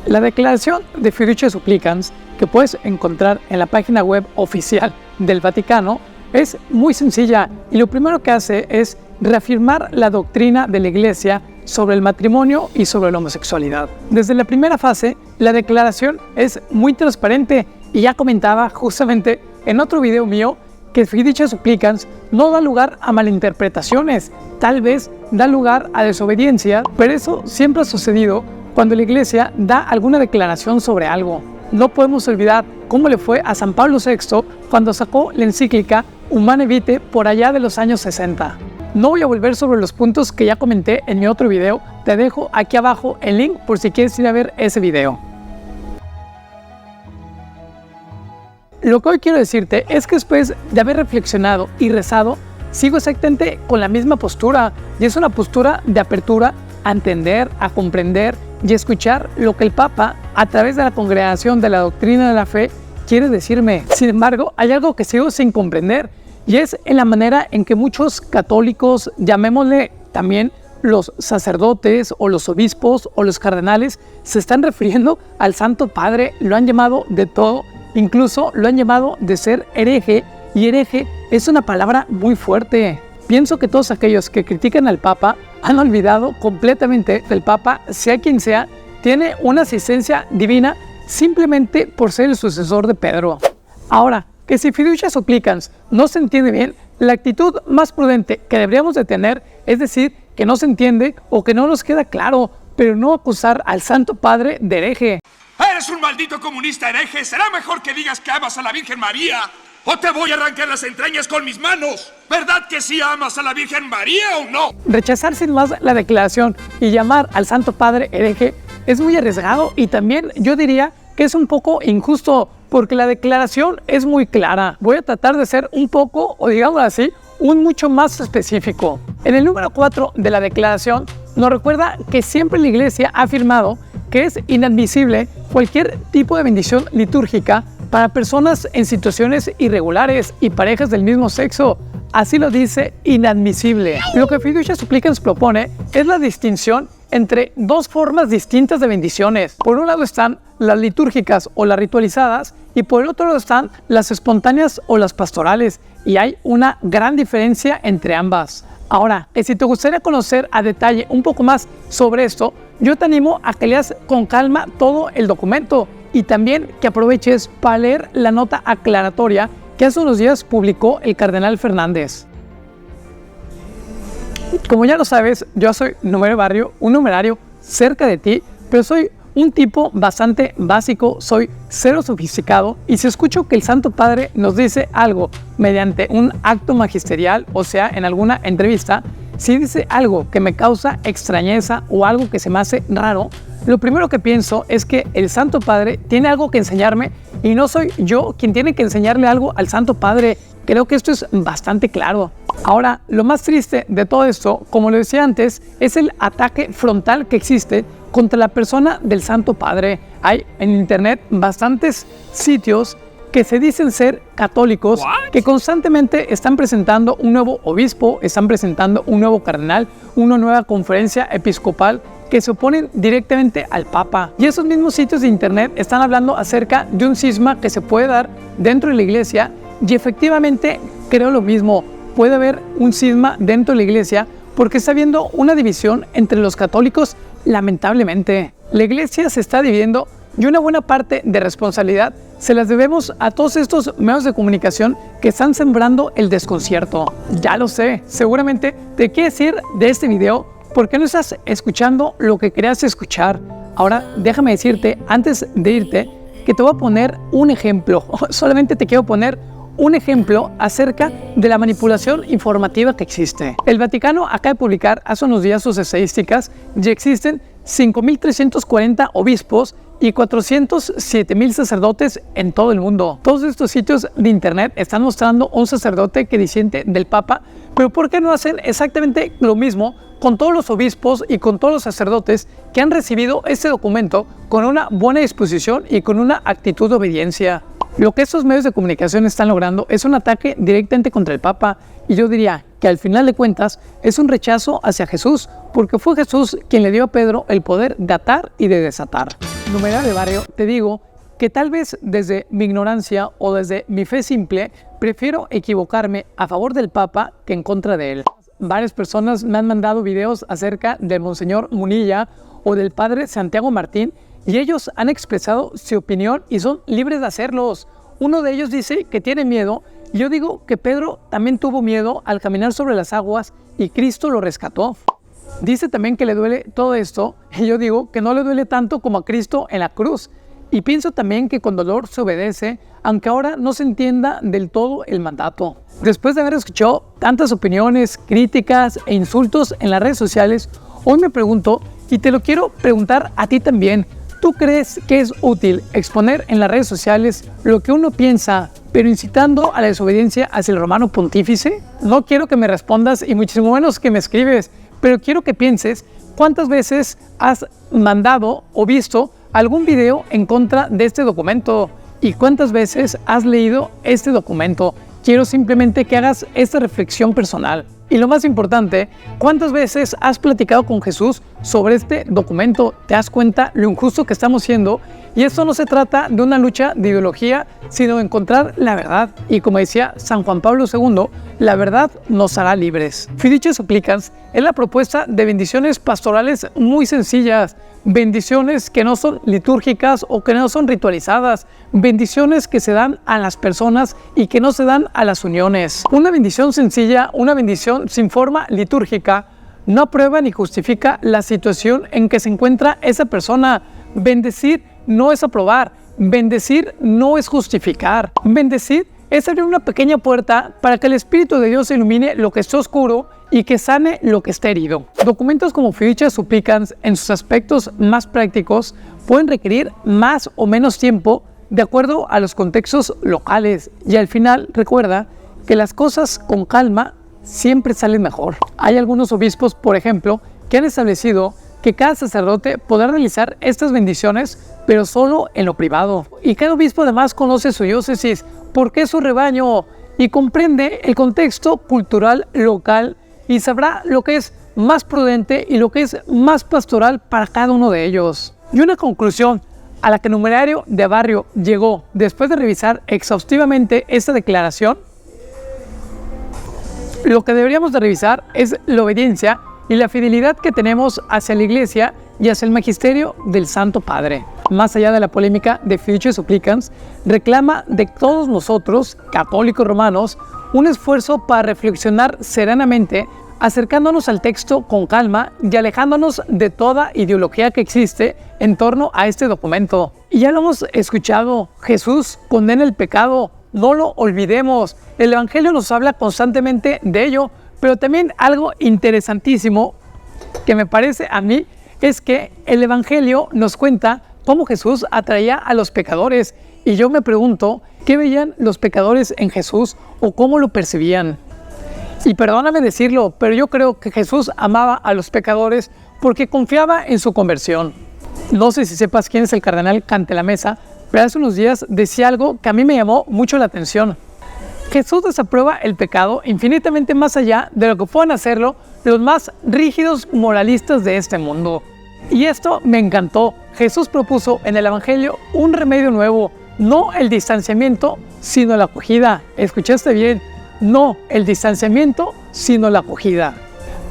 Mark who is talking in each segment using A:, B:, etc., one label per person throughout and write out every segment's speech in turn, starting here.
A: La declaración de Fiducia Supplicans, que puedes encontrar en la página web oficial del Vaticano, es muy sencilla y lo primero que hace es reafirmar la doctrina de la Iglesia sobre el matrimonio y sobre la homosexualidad. Desde la primera fase, la declaración es muy transparente y ya comentaba justamente en otro video mío que Fiducia Supplicans no da lugar a malinterpretaciones, tal vez da lugar a desobediencia, pero eso siempre ha sucedido cuando la Iglesia da alguna declaración sobre algo. No podemos olvidar cómo le fue a San Pablo VI cuando sacó la encíclica Humanae Vitae por allá de los años 60. No voy a volver sobre los puntos que ya comenté en mi otro video, te dejo aquí abajo el link por si quieres ir a ver ese video. Lo que hoy quiero decirte es que después de haber reflexionado y rezado, sigo exactamente con la misma postura, y es una postura de apertura a entender, a comprender y escuchar lo que el Papa, a través de la Congregación de la Doctrina de la Fe, quiere decirme. Sin embargo, hay algo que sigo sin comprender, y es en la manera en que muchos católicos, llamémosle también los sacerdotes o los obispos o los cardenales, se están refiriendo al Santo Padre, lo han llamado de todo, incluso lo han llamado de ser hereje, y hereje es una palabra muy fuerte. Pienso que todos aquellos que critican al Papa han olvidado completamente que el Papa, sea quien sea, tiene una asistencia divina simplemente por ser el sucesor de Pedro. Ahora, que si Fiducia Supplicans no se entiende bien, la actitud más prudente que deberíamos de tener es decir que no se entiende o que no nos queda claro, pero no acusar al Santo Padre de hereje.
B: ¡Eres un maldito comunista hereje! Será mejor que digas que amas a la Virgen María o te voy a arrancar las entrañas con mis manos. ¿Verdad que sí amas a la Virgen María o no?
A: Rechazar sin más la declaración y llamar al Santo Padre hereje es muy arriesgado y también yo diría que es un poco injusto porque la declaración es muy clara. Voy a tratar de ser un poco, o digamos así, mucho más específico. En el número 4 de la declaración nos recuerda que siempre la Iglesia ha afirmado que es inadmisible cualquier tipo de bendición litúrgica para personas en situaciones irregulares y parejas del mismo sexo. Así lo dice, inadmisible. Lo que Fiducia Supplicans propone es la distinción entre dos formas distintas de bendiciones. Por un lado están las litúrgicas o las ritualizadas y por el otro lado están las espontáneas o las pastorales, y hay una gran diferencia entre ambas. Ahora, si te gustaría conocer a detalle un poco más sobre esto, yo te animo a que leas con calma todo el documento y también que aproveches para leer la nota aclaratoria que hace unos días publicó el cardenal Fernández. Como ya lo sabes, yo soy Numerario Barrio, un numerario cerca de ti, pero soy un tipo bastante básico, soy cero sofisticado, y si escucho que el Santo Padre nos dice algo mediante un acto magisterial, o sea, en alguna entrevista, si dice algo que me causa extrañeza o algo que se me hace raro, lo primero que pienso es que el Santo Padre tiene algo que enseñarme y no soy yo quien tiene que enseñarle algo al Santo Padre. Creo que esto es bastante claro. Ahora, lo más triste de todo esto, como lo decía antes, es el ataque frontal que existe contra la persona del Santo Padre. Hay en internet bastantes sitios que se dicen ser católicos, que constantemente están presentando un nuevo obispo, están presentando un nuevo cardenal, una nueva conferencia episcopal, que se oponen directamente al Papa. Y esos mismos sitios de internet están hablando acerca de un cisma que se puede dar dentro de la Iglesia, y efectivamente creo lo mismo. Puede haber un cisma dentro de la Iglesia porque está habiendo una división entre los católicos, lamentablemente. La Iglesia se está dividiendo y una buena parte de responsabilidad se las debemos a todos estos medios de comunicación que están sembrando el desconcierto. Ya lo sé, seguramente te quieres ir de este video porque no estás escuchando lo que querías escuchar. Ahora déjame decirte, antes de irte, que te voy a poner un ejemplo. Solamente te quiero poner un ejemplo acerca de la manipulación informativa que existe. El Vaticano acaba de publicar hace unos días sus estadísticas y existen 5.340 obispos y 407.000 sacerdotes en todo el mundo. Todos estos sitios de internet están mostrando un sacerdote que disiente del Papa, pero ¿por qué no hacen exactamente lo mismo con todos los obispos y con todos los sacerdotes que han recibido este documento con una buena disposición y con una actitud de obediencia? Lo que estos medios de comunicación están logrando es un ataque directamente contra el Papa, y yo diría que al final de cuentas es un rechazo hacia Jesús, porque fue Jesús quien le dio a Pedro el poder de atar y de desatar. numerario de barrio, te digo que tal vez desde mi ignorancia o desde mi fe simple, prefiero equivocarme a favor del Papa que en contra de él. Varias personas me han mandado videos acerca del Monseñor Munilla o del Padre Santiago Martín y ellos han expresado su opinión y son libres de hacerlos. Uno de ellos dice que tiene miedo y yo digo que Pedro también tuvo miedo al caminar sobre las aguas y Cristo lo rescató. Dice también que le duele todo esto y yo digo que no le duele tanto como a Cristo en la cruz. Y pienso también que con dolor se obedece, aunque ahora no se entienda del todo el mandato. Después de haber escuchado tantas opiniones, críticas e insultos en las redes sociales, hoy me pregunto, y te lo quiero preguntar a ti también, ¿tú crees que es útil exponer en las redes sociales lo que uno piensa, pero incitando a la desobediencia hacia el romano pontífice? No quiero que me respondas y muchísimo menos que me escribes, pero quiero que pienses cuántas veces has mandado o visto algún video en contra de este documento y cuántas veces has leído este documento. Quiero simplemente que hagas esta reflexión personal. Y lo más importante, ¿cuántas veces has platicado con Jesús sobre este documento? ¿Te das cuenta lo injusto que estamos siendo? Y esto no se trata de una lucha de ideología, sino de encontrar la verdad. Y como decía San Juan Pablo II, la verdad nos hará libres. Fiducia Supplicans es la propuesta de bendiciones pastorales muy sencillas, bendiciones que no son litúrgicas o que no son ritualizadas, bendiciones que se dan a las personas y que no se dan a las uniones. Una bendición sencilla, una bendición sin forma litúrgica, no aprueba ni justifica la situación en que se encuentra esa persona. Bendecir no es aprobar, bendecir no es justificar, bendecir es abrir una pequeña puerta para que el Espíritu de Dios ilumine lo que está oscuro y que sane lo que está herido. Documentos como Fiducia Supplicans, en sus aspectos más prácticos, pueden requerir más o menos tiempo de acuerdo a los contextos locales. Y al final, recuerda que las cosas con calma siempre salen mejor. Hay algunos obispos, por ejemplo, que han establecido que cada sacerdote podrá realizar estas bendiciones, pero solo en lo privado. Y cada obispo además conoce su diócesis, porque es su rebaño, y comprende el contexto cultural local y sabrá lo que es más prudente y lo que es más pastoral para cada uno de ellos. Y una conclusión a la que el numerario de barrio llegó después de revisar exhaustivamente esta declaración: lo que deberíamos de revisar es la obediencia y la fidelidad que tenemos hacia la Iglesia y hacia el magisterio del Santo Padre. Más allá de la polémica de Fiducia Supplicans, reclama de todos nosotros, católicos romanos, un esfuerzo para reflexionar serenamente, acercándonos al texto con calma y alejándonos de toda ideología que existe en torno a este documento. Y ya lo hemos escuchado, Jesús condena el pecado, no lo olvidemos. El Evangelio nos habla constantemente de ello, pero también algo interesantísimo que me parece a mí es que el Evangelio nos cuenta cómo Jesús atraía a los pecadores. Y yo me pregunto, ¿qué veían los pecadores en Jesús o cómo lo percibían? Y perdóname decirlo, pero yo creo que Jesús amaba a los pecadores porque confiaba en su conversión. No sé si sepas quién es el cardenal Cantalamessa, pero hace unos días decía algo que a mí me llamó mucho la atención. Jesús desaprueba el pecado infinitamente más allá de lo que puedan hacerlo los más rígidos moralistas de este mundo. Y esto me encantó. Jesús propuso en el Evangelio un remedio nuevo, no el distanciamiento, sino la acogida. ¿Escuchaste bien? No el distanciamiento, sino la acogida.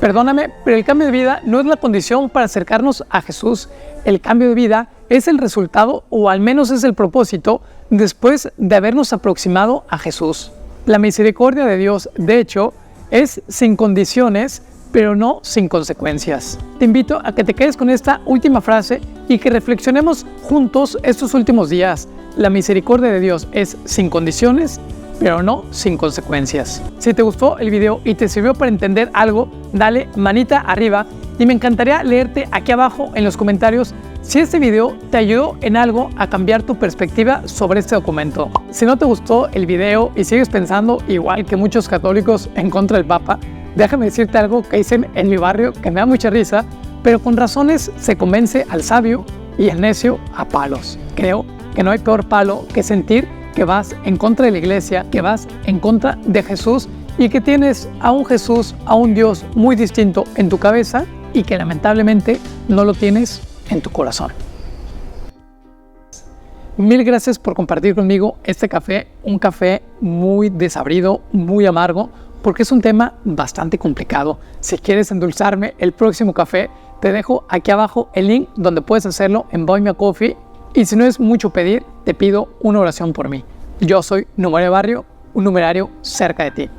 A: Perdóname, pero el cambio de vida no es la condición para acercarnos a Jesús. El cambio de vida es el resultado, o al menos es el propósito, después de habernos aproximado a Jesús. La misericordia de Dios, de hecho, es sin condiciones, pero no sin consecuencias. Te invito a que te quedes con esta última frase y que reflexionemos juntos estos últimos días. La misericordia de Dios es sin condiciones, pero no sin consecuencias. Si te gustó el video y te sirvió para entender algo, dale manita arriba y me encantaría leerte aquí abajo en los comentarios si este video te ayudó en algo a cambiar tu perspectiva sobre este documento. Si no te gustó el video y sigues pensando igual que muchos católicos en contra del Papa, déjame decirte algo que dicen en mi barrio que me da mucha risa, pero con razones se convence al sabio y el necio a palos. Creo que no hay peor palo que sentir que vas en contra de la Iglesia, que vas en contra de Jesús y que tienes a un Jesús, a un Dios muy distinto en tu cabeza y que lamentablemente no lo tienes en tu corazón. Mil gracias por compartir conmigo este café, un café muy desabrido, muy amargo, porque es un tema bastante complicado. Si quieres endulzarme el próximo café, te dejo aquí abajo el link donde puedes hacerlo en Buy Me a Coffee. Y si no es mucho pedir, te pido una oración por mí. Yo soy Numerario Barrio, un numerario cerca de ti.